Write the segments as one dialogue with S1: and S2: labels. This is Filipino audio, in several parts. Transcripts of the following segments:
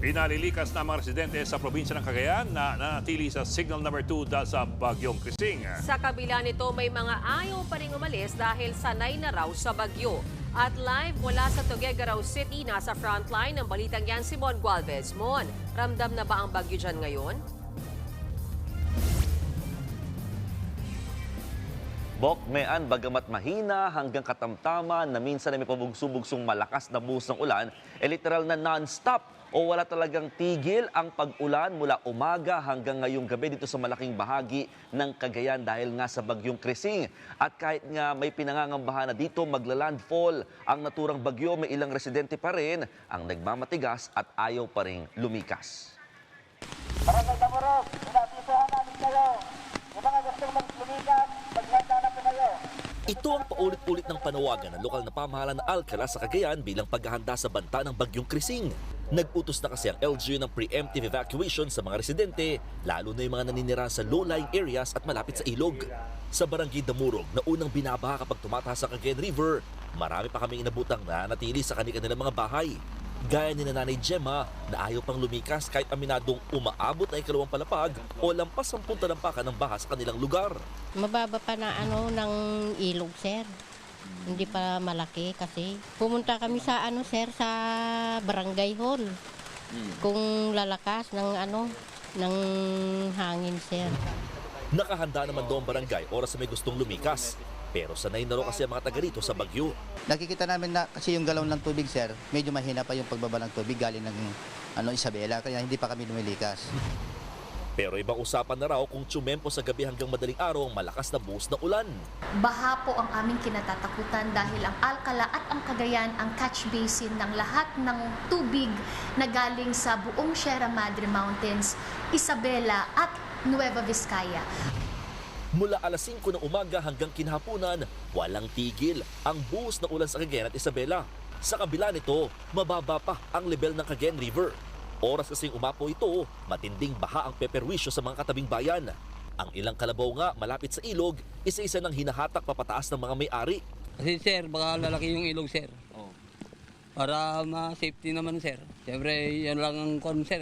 S1: Pinalilikas na mga residente sa probinsya ng Cagayan na nanatili sa signal number 2 dahil sa bagyong Krising.
S2: Sa kabila nito, may mga ayaw pa rin umalis dahil sanay na raw sa bagyo. At live mula sa Tuguegarao City, nasa frontline ng balitang yan si Mon Gualvez. Mon, ramdam na ba ang bagyo dyan ngayon?
S3: Bokmean, bagamat mahina hanggang katamtaman na minsan ay may pabugso-bugsong malakas na buhos ng ulan, literal na non-stop o wala talagang tigil ang pag-ulan mula umaga hanggang ngayong gabi dito sa malaking bahagi ng Cagayan dahil nga sa bagyong Krising. At kahit nga may pinangangambahan na dito magla-landfall ang naturang bagyo, may ilang residente pa rin ang nagmamatigas at ayaw pa rin lumikas.
S4: Barangay Damorog, inabisahan namin kayo. Yung mga gustong lumikas, maghanda na po kayo.
S5: Ito ang paulit-ulit ng panawagan ng lokal na pamahalaan ng Alcala sa Cagayan bilang paghahanda sa banta ng bagyong Krising. Nag-utos na kasi ang LGU ng preemptive evacuation sa mga residente, lalo na yung mga naninirahan sa low-lying areas at malapit sa ilog. Sa Barangay Damurog na unang binabaha kapag tumataas ang Cagayan River, marami pa kaming inabutang nanatili sa kanilang mga bahay. Gaya ni Nanay Gemma na ayaw pang lumikas kahit aminadong umaabot na ikalawang palapag o lampas 10 talampakan ng baha sa kanilang lugar.
S6: Mababa pa na ng ilog, sir. Hindi pa malaki kasi. Pumunta kami sa sir, sa barangay hall. Kung lalakas ng hangin, sir.
S5: Nakahanda naman doon barangay oras na may gustong lumikas. Pero sanay na rin kasi ang mga taga rito sa bagyo.
S7: Nakikita namin na kasi yung galon ng tubig, sir, medyo mahina pa yung pagbaba ng tubig galing ng Isabela, kaya hindi pa kami lumilikas.
S5: Pero ibang usapan na raw kung tsumempo sa gabi hanggang madaling araw ang malakas na buhos na ulan.
S8: Baha po ang aming kinatatakutan dahil ang Alcala at ang Cagayan ang catch basin ng lahat ng tubig na galing sa buong Sierra Madre Mountains, Isabela at Nueva Vizcaya.
S5: Mula alas 5 ng umaga hanggang kinhapunan, walang tigil ang buhos na ulan sa Cagayan at Isabela. Sa kabila nito, mababa pa ang level ng Cagayan River. Oras kasing umapo ito, matinding baha ang peperwisyo sa mga katabing bayan. Ang ilang kalabaw nga malapit sa ilog, isa-isa ng hinahatak papataas ng mga may-ari.
S9: Kasi sir, baka lalaki yung ilog sir. Para ma-safety naman sir. Siyempre, yan lang ang sir.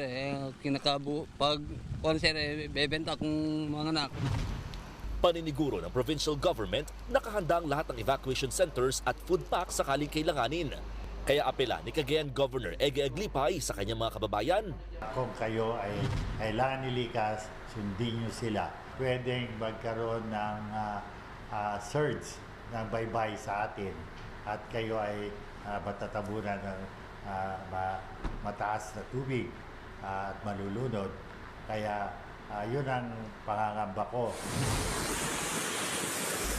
S9: Pag sir, bebenta kung mga anak.
S5: Paniniguro ng provincial government, nakahanda ang lahat ng evacuation centers at food packs sakaling kailanganin. Kaya apela ni Cagayan Governor Ege Aglipay sa kanyang mga kababayan.
S10: Kung kayo ay kailangan nilikas, sundin nyo sila. Pwedeng magkaroon ng surge ng baybay sa atin at kayo ay matatabunan ng mataas na tubig at malulunod. Kaya yun ang pangangamba ko.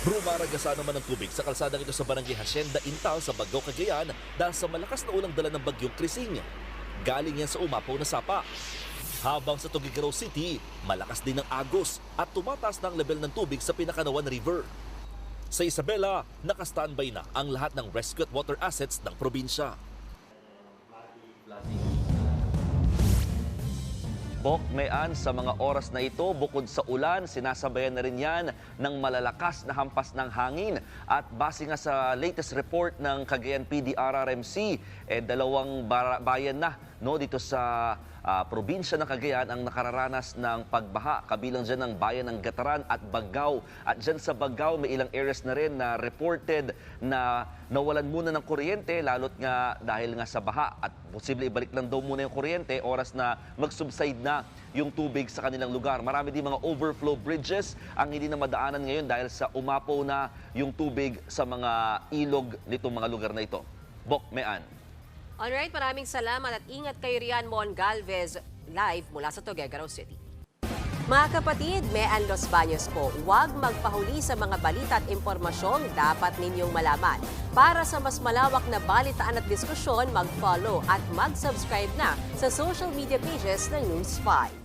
S5: Rumaragasa naman ng tubig sa kalsadang ito sa Barangay Hacienda Intal sa Bagao, Cagayan dahil sa malakas na ulang dala ng bagyong Krising. Galing yan sa umapaw na sapa. Habang sa Tuguegarao City, malakas din ang agos at tumataas na ang level ng tubig sa Pinakanawan River. Sa Isabela, naka-standby na ang lahat ng rescue at water assets ng probinsya.
S3: Bokmean, sa mga oras na ito, bukod sa ulan, sinasabayan na rin yan ng malalakas na hampas ng hangin. At base nga sa latest report ng Cagayan PD-RRMC, dalawang bayan na dito sa probinsya ng Cagayan ang nakararanas ng pagbaha. Kabilang dyan ang bayan ng Gataran at Bagao. At dyan sa Bagao, may ilang areas na rin na reported na nawalan muna ng kuryente, lalo't nga dahil nga sa baha. At posible ibalik lang daw muna yung kuryente, oras na mag-subside na yung tubig sa kanilang lugar. Marami din mga overflow bridges ang hindi na madaanan ngayon dahil sa umapaw na yung tubig sa mga ilog nitong mga lugar na ito. Bokmean.
S2: Alright, maraming salamat at ingat kayo riyan, Mon Galvez, live mula sa Tuguegarao City. Mga kapatid, Mean Los Baños po, huwag magpahuli sa mga balita at impormasyong dapat ninyong malaman. Para sa mas malawak na balitaan at diskusyon, mag-follow at mag-subscribe na sa social media pages ng News 5.